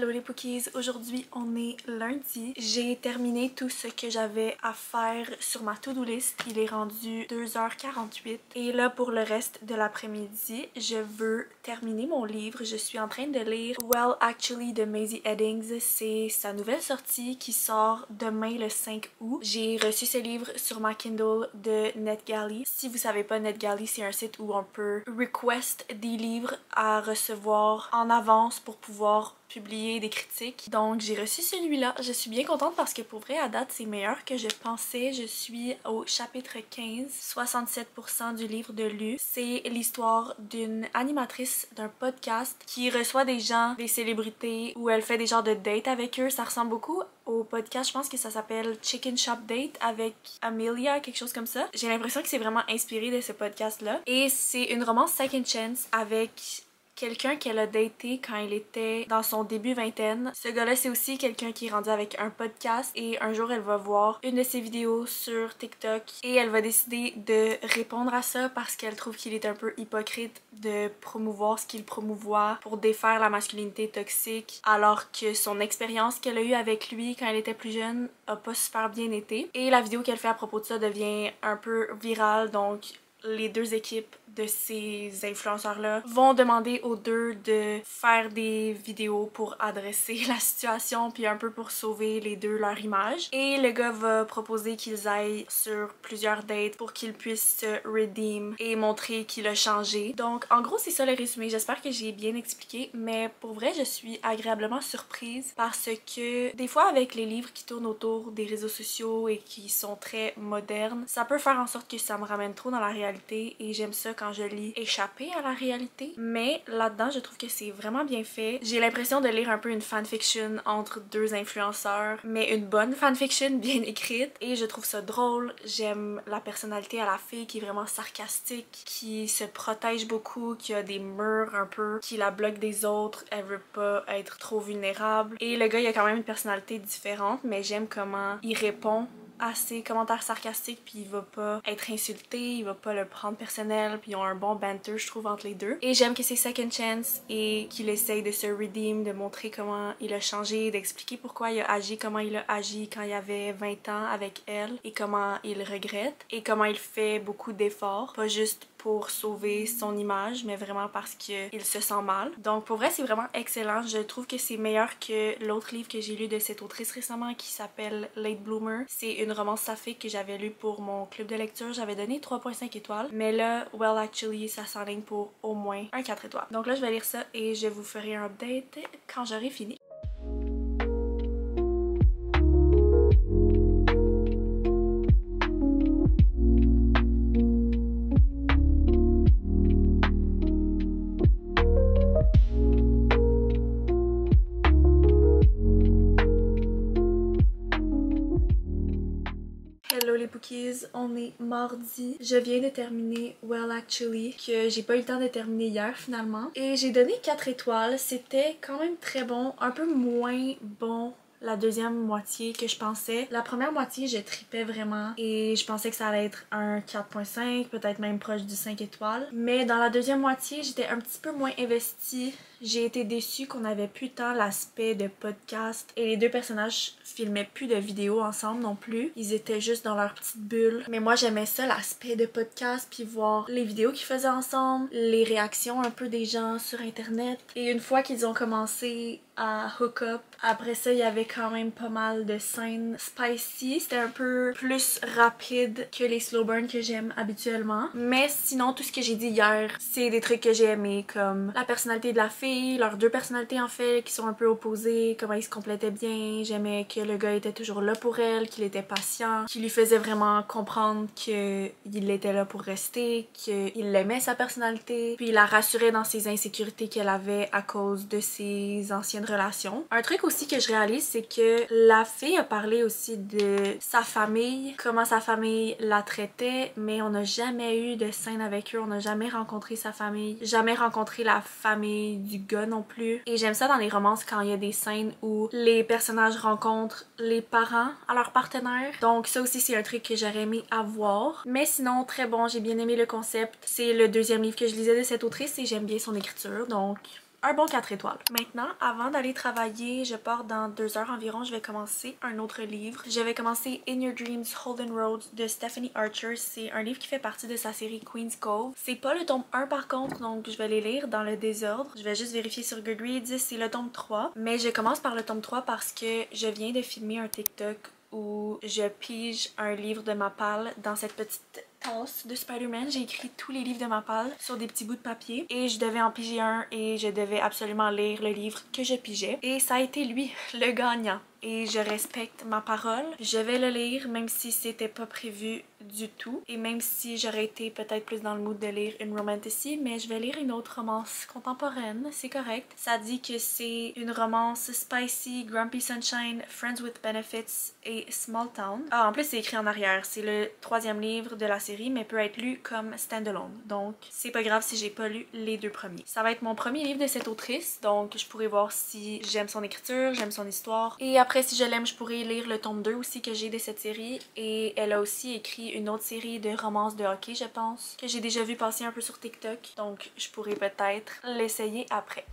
Hello les Pookies, aujourd'hui on est lundi. J'ai terminé tout ce que j'avais à faire sur ma to-do list. Il est rendu 2h48 et là pour le reste de l'après-midi, je veux terminer mon livre. Je suis en train de lire Well Actually de Maisie Eddings. C'est sa nouvelle sortie qui sort demain le 5 août. J'ai reçu ce livre sur ma Kindle de NetGalley. Si vous savez pas, NetGalley c'est un site où on peut request des livres à recevoir en avance pour pouvoir publier des critiques. Donc j'ai reçu celui-là. Je suis bien contente parce que pour vrai à date c'est meilleur que je pensais. Je suis au chapitre 15, 67% du livre de lu. C'est l'histoire d'une animatrice d'un podcast qui reçoit des gens, des célébrités, où elle fait des genres de dates avec eux. Ça ressemble beaucoup au podcast, je pense que ça s'appelle Chicken Shop Date avec Amelia, quelque chose comme ça. J'ai l'impression que c'est vraiment inspiré de ce podcast-là. Et c'est une romance second chance avec quelqu'un qu'elle a daté quand elle était dans son début vingtaine. Ce gars-là, c'est aussi quelqu'un qui est rendu avec un podcast et un jour, elle va voir une de ses vidéos sur TikTok et elle va décider de répondre à ça parce qu'elle trouve qu'il est un peu hypocrite de promouvoir ce qu'il promouvoit pour défaire la masculinité toxique alors que son expérience qu'elle a eue avec lui quand elle était plus jeune a pas super bien été. Et la vidéo qu'elle fait à propos de ça devient un peu virale, donc les deux équipes de ces influenceurs-là vont demander aux deux de faire des vidéos pour adresser la situation puis un peu pour sauver les deux leur image. Et le gars va proposer qu'ils aillent sur plusieurs dates pour qu'ils puissent se redeem et montrer qu'il a changé. Donc en gros c'est ça le résumé. J'espère que j'ai bien expliqué, mais pour vrai je suis agréablement surprise parce que des fois avec les livres qui tournent autour des réseaux sociaux et qui sont très modernes, ça peut faire en sorte que ça me ramène trop dans la réalité et j'aime ça quand je lis échapper à la réalité. Mais là-dedans, je trouve que c'est vraiment bien fait. J'ai l'impression de lire un peu une fanfiction entre deux influenceurs, mais une bonne fanfiction bien écrite. Et je trouve ça drôle. J'aime la personnalité à la fille qui est vraiment sarcastique, qui se protège beaucoup, qui a des murs un peu, qui la bloque des autres. Elle veut pas être trop vulnérable. Et le gars, il a quand même une personnalité différente, mais j'aime comment il répond à ses commentaires sarcastiques puis il va pas être insulté, il va pas le prendre personnel puis ils ont un bon banter je trouve entre les deux. Et j'aime que c'est second chance et qu'il essaye de se redeem, de montrer comment il a changé, d'expliquer pourquoi il a agi, comment il a agi quand il avait 20 ans avec elle et comment il regrette et comment il fait beaucoup d'efforts, pas juste pour sauver son image mais vraiment parce qu'il se sent mal. Donc pour vrai c'est vraiment excellent. Je trouve que c'est meilleur que l'autre livre que j'ai lu de cette autrice récemment qui s'appelle Late Bloomer. C'est une romance saphique que j'avais lue pour mon club de lecture. J'avais donné 3.5 étoiles. Mais là, Well Actually, ça s'enligne pour au moins un 4 étoiles. Donc là, je vais lire ça et je vous ferai un update quand j'aurai fini. Hello les Pookies, on est mardi. Je viens de terminer Well Actually, que j'ai pas eu le temps de terminer hier finalement. Et j'ai donné 4 étoiles, c'était quand même très bon, un peu moins bon la deuxième moitié que je pensais. La première moitié, je tripais vraiment et je pensais que ça allait être un 4.5, peut-être même proche du 5 étoiles. Mais dans la deuxième moitié, j'étais un petit peu moins investie. J'ai été déçue qu'on avait plus tant l'aspect de podcast et les deux personnages filmaient plus de vidéos ensemble non plus. Ils étaient juste dans leur petite bulle. Mais moi j'aimais ça, l'aspect de podcast, puis voir les vidéos qu'ils faisaient ensemble, les réactions un peu des gens sur internet. Et une fois qu'ils ont commencé à hook up, après ça il y avait quand même pas mal de scènes spicy. C'était un peu plus rapide que les slow burn que j'aime habituellement. Mais sinon tout ce que j'ai dit hier, c'est des trucs que j'ai aimé, comme la personnalité de la fille, leurs deux personnalités en fait qui sont un peu opposées, comment ils se complétaient bien. J'aimais que le gars était toujours là pour elle, qu'il était patient, qu'il lui faisait vraiment comprendre qu'il était là pour rester, qu'il aimait sa personnalité, puis il la rassurait dans ses insécurités qu'elle avait à cause de ses anciennes relations. Un truc aussi que je réalise, c'est que la fille a parlé aussi de sa famille, comment sa famille la traitait, mais on n'a jamais eu de scène avec eux, on n'a jamais rencontré sa famille, jamais rencontré la famille du gars non plus. Et j'aime ça dans les romances quand il y a des scènes où les personnages rencontrent les parents à leur partenaire. Donc ça aussi c'est un truc que j'aurais aimé avoir. Mais sinon très bon, j'ai bien aimé le concept. C'est le deuxième livre que je lisais de cette autrice et j'aime bien son écriture, donc un bon 4 étoiles. Maintenant, avant d'aller travailler, je pars dans 2 heures environ, je vais commencer un autre livre. Je vais commencer In Your Dreams Holden Road de Stephanie Archer. C'est un livre qui fait partie de sa série Queen's Cove. C'est pas le tome 1 par contre, donc je vais les lire dans le désordre. Je vais juste vérifier sur Goodreads, c'est le tome 3. Mais je commence par le tome 3 parce que je viens de filmer un TikTok où je pige un livre de Mappal dans cette petite tasse de Spider-Man. J'ai écrit tous les livres de Mappal sur des petits bouts de papier et je devais en piger un et je devais absolument lire le livre que je pigeais. Et ça a été lui, le gagnant. Et je respecte ma parole. Je vais le lire même si c'était pas prévu du tout et même si j'aurais été peut-être plus dans le mood de lire une romantasy, mais je vais lire une autre romance contemporaine, c'est correct. Ça dit que c'est une romance spicy, grumpy sunshine, friends with benefits et small town. Ah, en plus c'est écrit en arrière, c'est le 3e livre de la série mais peut être lu comme standalone, donc c'est pas grave si j'ai pas lu les 2 premiers. Ça va être mon premier livre de cette autrice, donc je pourrais voir si j'aime son écriture, j'aime son histoire et après si je l'aime je pourrais lire le tome 2 aussi que j'ai de cette série. Et elle a aussi écrit une autre série de romances de hockey je pense, que j'ai déjà vu passer un peu sur TikTok, donc je pourrais peut-être l'essayer après.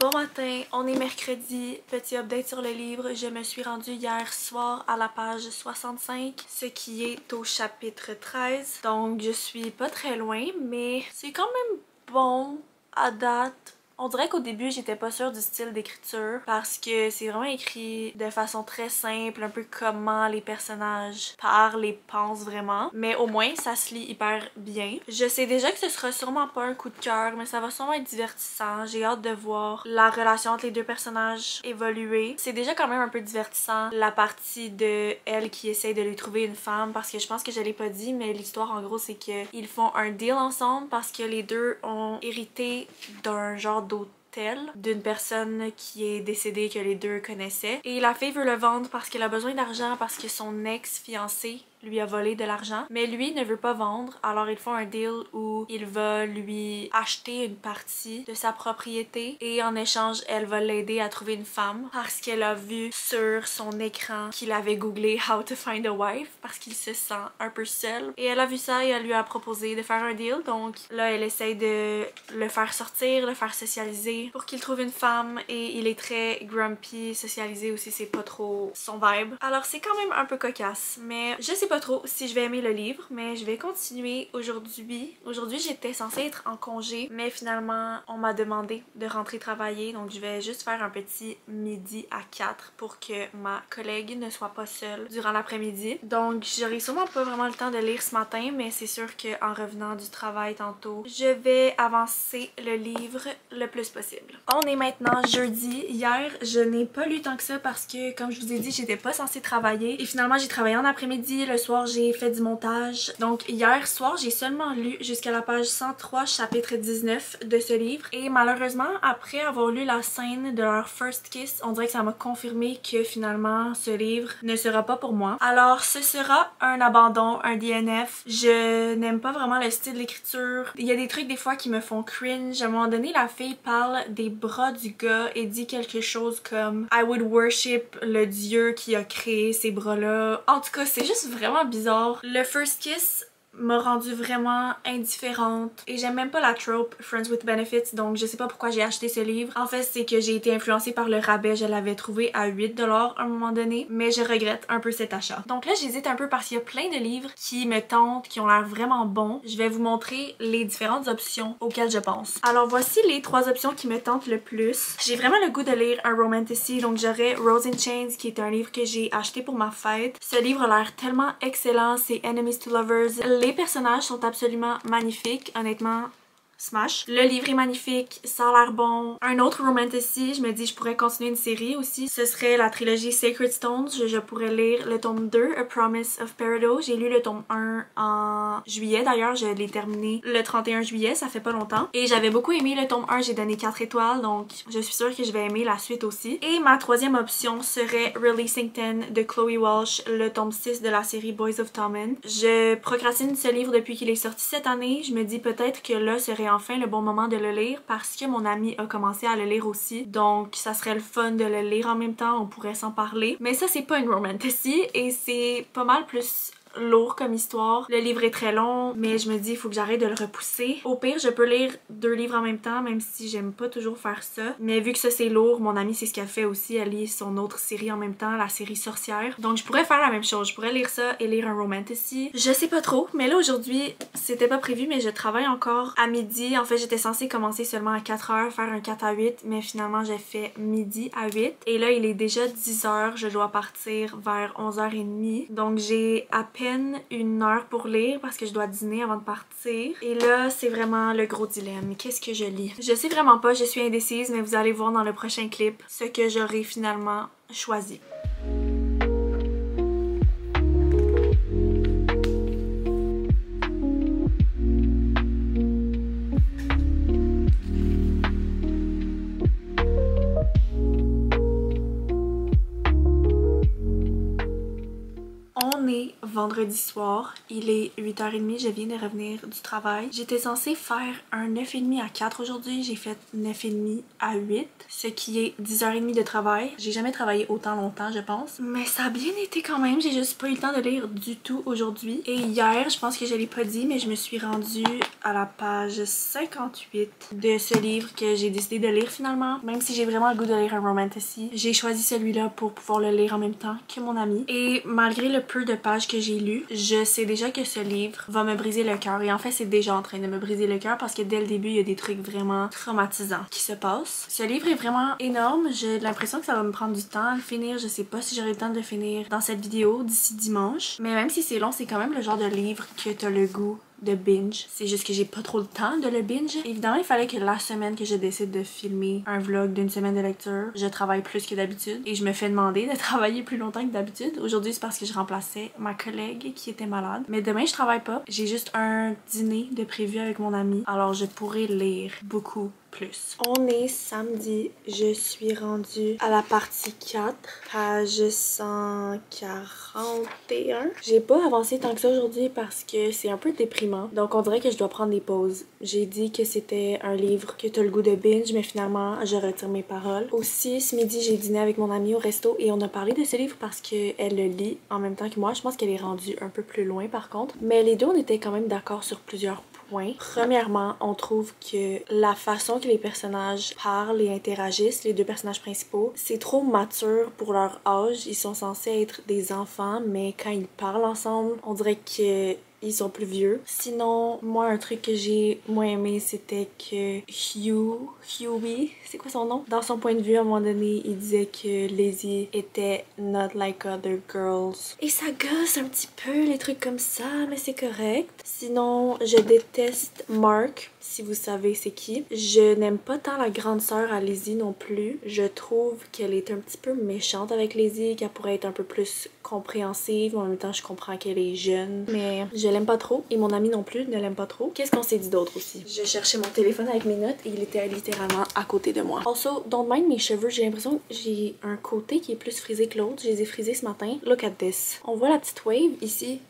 Bon matin, on est mercredi, petit update sur le livre, je me suis rendue hier soir à la page 65, ce qui est au chapitre 13, donc je suis pas très loin, mais c'est quand même bon à date. On dirait qu'au début, j'étais pas sûre du style d'écriture parce que c'est vraiment écrit de façon très simple, un peu comment les personnages parlent et pensent vraiment. Mais au moins, ça se lit hyper bien. Je sais déjà que ce sera sûrement pas un coup de cœur, mais ça va sûrement être divertissant. J'ai hâte de voir la relation entre les 2 personnages évoluer. C'est déjà quand même un peu divertissant, la partie de elle qui essaye de lui trouver une femme, parce que je pense que je l'ai pas dit, mais l'histoire en gros c'est qu'ils font un deal ensemble parce que les deux ont hérité d'un genre d'hôtel d'une personne qui est décédée que les deux connaissaient. Et la fille veut le vendre parce qu'elle a besoin d'argent parce que son ex-fiancé lui a volé de l'argent, mais lui ne veut pas vendre, alors ils font un deal où il va lui acheter une partie de sa propriété et en échange elle va l'aider à trouver une femme parce qu'elle a vu sur son écran qu'il avait googlé How to find a wife parce qu'il se sent un peu seul et elle a vu ça et elle lui a proposé de faire un deal, donc là elle essaye de le faire sortir, le faire socialiser pour qu'il trouve une femme et il est très grumpy, socialisé aussi c'est pas trop son vibe, alors c'est quand même un peu cocasse, mais je sais pas trop si je vais aimer le livre, mais je vais continuer aujourd'hui. Aujourd'hui, j'étais censée être en congé, mais finalement, on m'a demandé de rentrer travailler, donc je vais juste faire un petit midi à 4 pour que ma collègue ne soit pas seule durant l'après-midi. Donc, j'aurai sûrement pas vraiment le temps de lire ce matin, mais c'est sûr qu'en revenant du travail tantôt, je vais avancer le livre le plus possible. On est maintenant jeudi. Hier, je n'ai pas lu tant que ça parce que, comme je vous ai dit, j'étais pas censée travailler et finalement, j'ai travaillé en après-midi. Le soir, j'ai fait du montage. Donc hier soir, j'ai seulement lu jusqu'à la page 103, chapitre 19 de ce livre. Et malheureusement, après avoir lu la scène de leur first kiss, on dirait que ça m'a confirmé que finalement, ce livre ne sera pas pour moi. Alors, ce sera un abandon, un DNF. Je n'aime pas vraiment le style d'écriture. Il y a des trucs des fois qui me font cringe. À un moment donné, la fille parle des bras du gars et dit quelque chose comme I would worship le dieu qui a créé ces bras-là. En tout cas, c'est juste vraiment bizarre. Le first kiss m'a rendue vraiment indifférente et j'aime même pas la trope Friends with Benefits, donc je sais pas pourquoi j'ai acheté ce livre. En fait, c'est que j'ai été influencée par le rabais, je l'avais trouvé à 8$ à un moment donné, mais je regrette un peu cet achat. Donc là, j'hésite un peu parce qu'il y a plein de livres qui me tentent, qui ont l'air vraiment bons. Je vais vous montrer les différentes options auxquelles je pense. Alors voici les 3 options qui me tentent le plus. J'ai vraiment le goût de lire un romantasy, donc j'aurais Rose in Chains, qui est un livre que j'ai acheté pour ma fête. Ce livre a l'air tellement excellent, c'est Enemies to Lovers. Les personnages sont absolument magnifiques, honnêtement. smash. Le livre est magnifique, ça a l'air bon. Un autre romantasy, je me dis je pourrais continuer une série aussi. Ce serait la trilogie Sacred Stones. Je pourrais lire le tome 2, A Promise of Peridot. J'ai lu le tome 1 en juillet d'ailleurs, je l'ai terminé le 31 juillet, ça fait pas longtemps. Et j'avais beaucoup aimé le tome 1, j'ai donné 4 étoiles, donc je suis sûre que je vais aimer la suite aussi. Et ma troisième option serait Releasing 10 de Chloe Walsh, le tome 6 de la série Boys of Tommen. Je procrastine ce livre depuis qu'il est sorti cette année. Je me dis peut-être que là serait enfin le bon moment de le lire parce que mon ami a commencé à le lire aussi. Donc ça serait le fun de le lire en même temps, on pourrait s'en parler. Mais ça c'est pas une romantasy et c'est pas mal plus lourd comme histoire. Le livre est très long, mais je me dis il faut que j'arrête de le repousser. Au pire, je peux lire 2 livres en même temps, même si j'aime pas toujours faire ça. Mais vu que ça c'est lourd, mon amie c'est ce qu'elle fait aussi, elle lit son autre série en même temps, la série Sorcière. Donc je pourrais faire la même chose, je pourrais lire ça et lire un romantasy. Je sais pas trop, mais là aujourd'hui, c'était pas prévu, mais je travaille encore à midi. En fait, j'étais censée commencer seulement à 4h, faire un 4 à 8, mais finalement j'ai fait midi à 8. Et là, il est déjà 10h, je dois partir vers 11h30. Donc j'ai à peine 1 heure pour lire parce que je dois dîner avant de partir. Et là, c'est vraiment le gros dilemme. Qu'est-ce que je lis? Je sais vraiment pas, je suis indécise, mais vous allez voir dans le prochain clip ce que j'aurai finalement choisi. Vendredi soir, il est 8h30, je viens de revenir du travail. J'étais censée faire un 9h30 à 4 aujourd'hui, j'ai fait 9h30 à 8, ce qui est 10h30 de travail. J'ai jamais travaillé autant longtemps, je pense. Mais ça a bien été quand même, j'ai juste pas eu le temps de lire du tout aujourd'hui. Et hier, je pense que je l'ai pas dit, mais je me suis rendue à la page 58 de ce livre que j'ai décidé de lire finalement. Même si j'ai vraiment le goût de lire un romantasy, j'ai choisi celui-là pour pouvoir le lire en même temps que mon ami. Et malgré le peu de pages que j'ai lues, je sais déjà que ce livre va me briser le cœur. Et en fait, c'est déjà en train de me briser le cœur parce que dès le début, il y a des trucs vraiment traumatisants qui se passent. Ce livre est vraiment énorme. J'ai l'impression que ça va me prendre du temps à le finir. Je sais pas si j'aurai le temps de le finir dans cette vidéo d'ici dimanche. Mais même si c'est long, c'est quand même le genre de livre que t'as le goût de binge. C'est juste que j'ai pas trop le temps de le binge. Évidemment, il fallait que la semaine que je décide de filmer un vlog d'une semaine de lecture, je travaille plus que d'habitude et je me fais demander de travailler plus longtemps que d'habitude. Aujourd'hui, c'est parce que je remplaçais ma collègue qui était malade. Mais demain, je travaille pas. J'ai juste un dîner de prévu avec mon ami. Alors, je pourrais lire beaucoup plus. On est samedi, je suis rendue à la partie 4, page 141. J'ai pas avancé tant que ça aujourd'hui parce que c'est un peu déprimant, donc on dirait que je dois prendre des pauses. J'ai dit que c'était un livre que t'as le goût de binge, mais finalement je retire mes paroles. Aussi, ce midi, j'ai dîné avec mon amie au resto et on a parlé de ce livre parce qu'elle le lit en même temps que moi. Je pense qu'elle est rendue un peu plus loin par contre, mais les deux on était quand même d'accord sur plusieurs points. Premièrement, on trouve que la façon que les personnages parlent et interagissent, les deux personnages principaux, c'est trop mature pour leur âge. Ils sont censés être des enfants, mais quand ils parlent ensemble, on dirait que ils sont plus vieux. Sinon, moi, un truc que j'ai moins aimé, c'était que Huey, c'est quoi son nom? Dans son point de vue, à un moment donné, il disait que Lizzie était not like other girls. Et ça gosse un petit peu, les trucs comme ça, mais c'est correct. Sinon, je déteste Mark, si vous savez c'est qui. Je n'aime pas tant la grande sœur à Lizzie non plus. Je trouve qu'elle est un petit peu méchante avec Lizzie, qu'elle pourrait être un peu plus compréhensive. En même temps, je comprends qu'elle est jeune, mais je l'aime pas trop. Et mon ami non plus ne l'aime pas trop. Qu'est-ce qu'on s'est dit d'autre aussi? Je cherchais mon téléphone avec mes notes et il était littéralement à côté de moi. Also, don't mind mes cheveux. J'ai l'impression que j'ai un côté qui est plus frisé que l'autre. Je les ai frisés ce matin. Look at this. On voit la petite wave ici.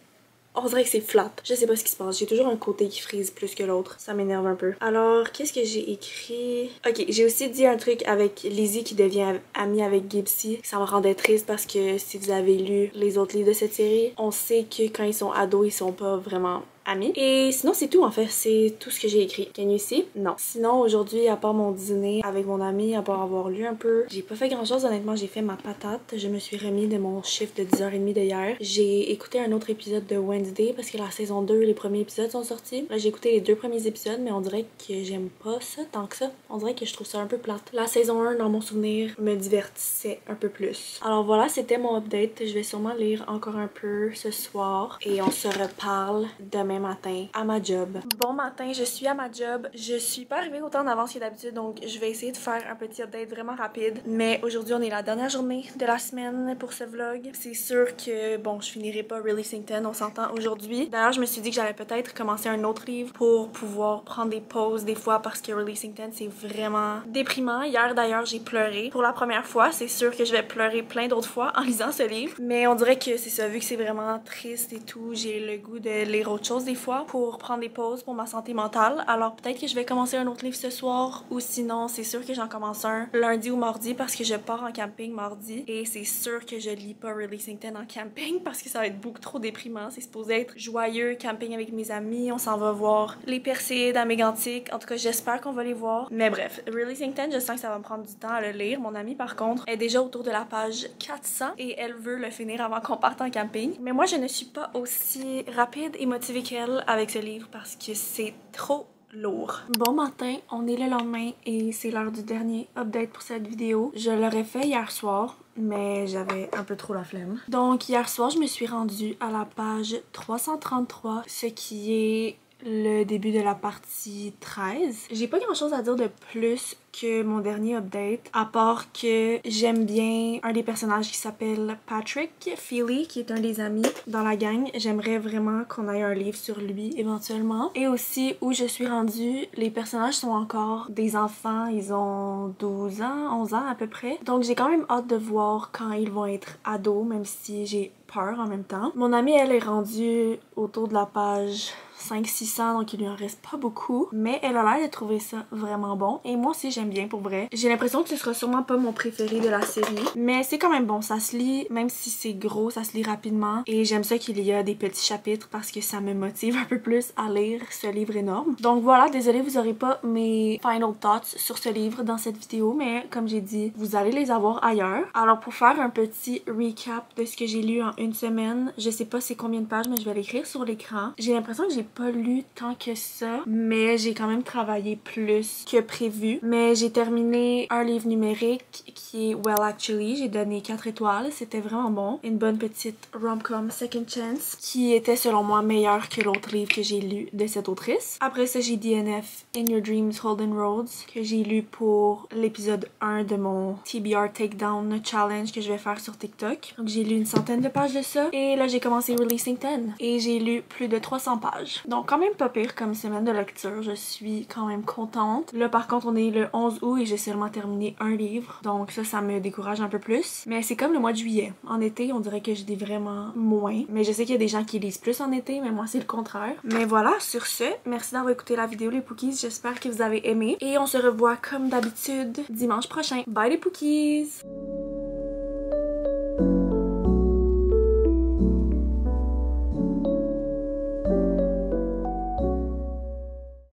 On dirait que c'est flat. Je sais pas ce qui se passe. J'ai toujours un côté qui frise plus que l'autre. Ça m'énerve un peu. Alors, qu'est-ce que j'ai écrit? Ok, j'ai aussi dit un truc avec Lizzie qui devient amie avec Gibbsy. Ça me rendait triste parce que si vous avez lu les autres livres de cette série, on sait que quand ils sont ados, ils sont pas vraiment amis. Et sinon, c'est tout en fait. C'est tout ce que j'ai écrit. Can you see? Non. Sinon, aujourd'hui, à part mon dîner avec mon ami, à part avoir lu un peu, j'ai pas fait grand chose. Honnêtement, j'ai fait ma patate. Je me suis remis de mon shift de 10h30 d'hier. J'ai écouté un autre épisode de Wednesday parce que la saison 2, les premiers épisodes sont sortis. Là, j'ai écouté les 2 premiers épisodes, mais on dirait que j'aime pas ça tant que ça. On dirait que je trouve ça un peu plate. La saison 1, dans mon souvenir, me divertissait un peu plus. Alors voilà, c'était mon update. Je vais sûrement lire encore un peu ce soir et on se reparle demain demain matin à ma job. Bon matin, je suis à ma job. Je suis pas arrivée autant en avance que d'habitude, donc je vais essayer de faire un petit update vraiment rapide. Mais aujourd'hui, on est la dernière journée de la semaine pour ce vlog. C'est sûr que, bon, je finirai pas Releasing 10, on s'entend aujourd'hui. D'ailleurs, je me suis dit que j'allais peut-être commencer un autre livre pour pouvoir prendre des pauses des fois parce que Releasing 10, c'est vraiment déprimant. Hier, d'ailleurs, j'ai pleuré pour la première fois. C'est sûr que je vais pleurer plein d'autres fois en lisant ce livre. Mais on dirait que c'est ça, vu que c'est vraiment triste et tout, j'ai le goût de lire autre chose des fois pour prendre des pauses pour ma santé mentale. Alors peut-être que je vais commencer un autre livre ce soir ou sinon, c'est sûr que j'en commence un lundi ou mardi parce que je pars en camping mardi et c'est sûr que je lis pas Releasing 10 en camping parce que ça va être beaucoup trop déprimant. C'est supposé être joyeux, camping avec mes amis, on s'en va voir les Perséides à Mégantic. En tout cas, j'espère qu'on va les voir. Mais bref, Releasing 10, je sens que ça va me prendre du temps à le lire. Mon amie, par contre, est déjà autour de la page 400 et elle veut le finir avant qu'on parte en camping. Mais moi, je ne suis pas aussi rapide et motivée qu'elle avec ce livre parce que c'est trop lourd. Bon matin, on est le lendemain et c'est l'heure du dernier update pour cette vidéo. Je l'aurais fait hier soir, mais j'avais un peu trop la flemme. Donc hier soir, je me suis rendue à la page 333, ce qui est le début de la partie 13. J'ai pas grand chose à dire de plus que mon dernier update, à part que j'aime bien un des personnages qui s'appelle Patrick Feely, qui est un des amis dans la gang. J'aimerais vraiment qu'on ait un livre sur lui éventuellement. Et aussi, où je suis rendue, les personnages sont encore des enfants, ils ont 12 ans, 11 ans à peu près. Donc j'ai quand même hâte de voir quand ils vont être ados, même si j'ai peur en même temps. Mon amie, elle est rendue autour de la page 500-600, donc il lui en reste pas beaucoup. Mais elle a l'air de trouver ça vraiment bon. Et moi aussi, j'aime bien pour vrai. J'ai l'impression que ce sera sûrement pas mon préféré de la série. Mais c'est quand même bon. Ça se lit, même si c'est gros, ça se lit rapidement. Et j'aime ça qu'il y a des petits chapitres parce que ça me motive un peu plus à lire ce livre énorme. Donc voilà, désolée, vous aurez pas mes final thoughts sur ce livre dans cette vidéo. Mais comme j'ai dit, vous allez les avoir ailleurs. Alors pour faire un petit recap de ce que j'ai lu en une semaine, je sais pas c'est combien de pages, mais je vais l'écrire sur l'écran. J'ai l'impression que j'ai pas lu tant que ça, mais j'ai quand même travaillé plus que prévu. Mais j'ai terminé un livre numérique qui est Well Actually, j'ai donné 4 étoiles, c'était vraiment bon. Une bonne petite rom-com Second Chance qui était selon moi meilleure que l'autre livre que j'ai lu de cette autrice. Après ça, j'ai DNF In Your Dreams Holden Roads que j'ai lu pour l'épisode 1 de mon TBR Takedown Challenge que je vais faire sur TikTok. Donc j'ai lu une centaine de pages de ça et là j'ai commencé Releasing 10 et j'ai lu plus de 300 pages. Donc quand même pas pire comme semaine de lecture, je suis quand même contente. Là par contre on est le 11 août et j'ai seulement terminé un livre, donc ça me décourage un peu plus. Mais c'est comme le mois de juillet. En été on dirait que je lis vraiment moins, mais je sais qu'il y a des gens qui lisent plus en été, mais moi c'est le contraire. Mais voilà, sur ce, merci d'avoir écouté la vidéo les Pookies, j'espère que vous avez aimé et on se revoit comme d'habitude dimanche prochain. Bye les Pookies!